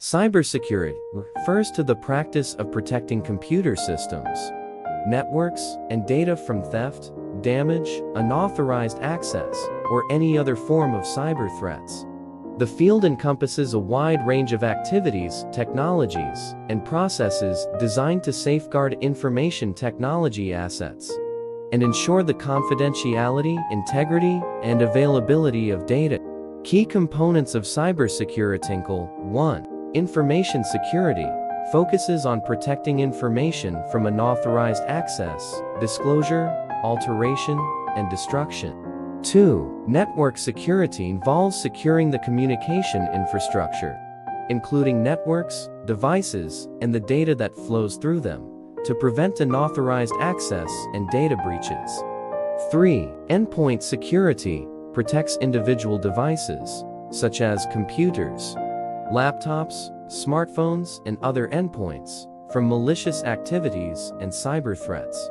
Cybersecurity refers to the practice of protecting computer systems, networks, and data from theft, damage, unauthorized access, or any other form of cyber threats. The field encompasses a wide range of activities, technologies, and processes designed to safeguard information technology assets and ensure the confidentiality, integrity, and availability of data. Key components of cybersecurity. 1. Information security focuses on protecting information from unauthorized access, disclosure, alteration, and destruction. 2. Network security involves securing the communication infrastructure, including networks, devices, and the data that flows through them, to prevent unauthorized access and data breaches. 3. Endpoint security protects individual devices, such as computers, laptops, smartphones, and other endpoints, from malicious activities and cyber threats.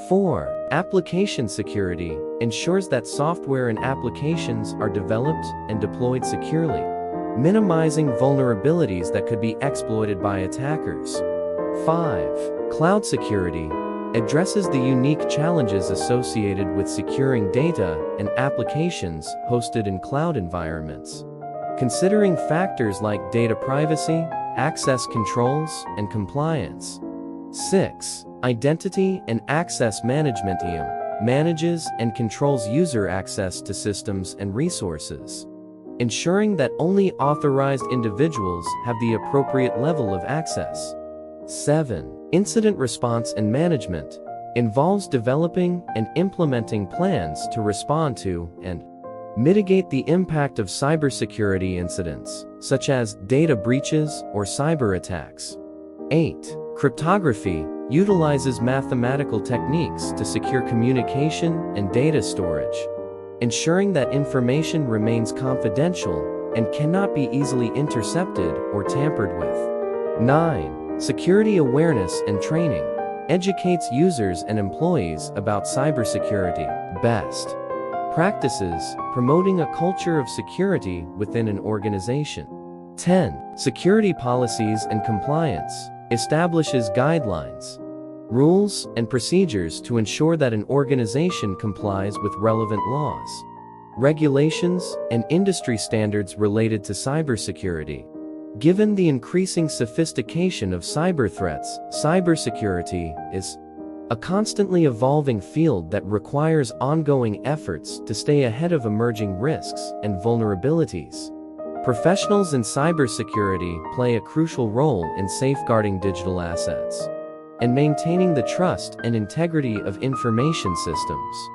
4. Application security ensures that software and applications are developed and deployed securely, minimizing vulnerabilities that could be exploited by attackers. 5. Cloud security addresses the unique challenges associated with securing data and applications hosted in cloud environments, considering factors like data privacy, access controls, and compliance. 6. Identity and access management manages and controls user access to systems and resources, ensuring that only authorized individuals have the appropriate level of access. 7. Incident response and management involves developing and implementing plans to respond to and mitigate the impact of cybersecurity incidents, such as data breaches or cyber attacks. 8. Cryptography utilizes mathematical techniques to secure communication and data storage, ensuring that information remains confidential and cannot be easily intercepted or tampered with. 9. Security awareness and training educates users and employees about cybersecurity best practices, promoting a culture of security within an organization. 10. Security policies and compliance establishes guidelines, rules, and procedures to ensure that an organization complies with relevant laws, regulations, and industry standards related to cybersecurity. Given the increasing sophistication of cyber threats, cybersecurity is a constantly evolving field that requires ongoing efforts to stay ahead of emerging risks and vulnerabilities. Professionals in cybersecurity play a crucial role in safeguarding digital assets and maintaining the trust and integrity of information systems.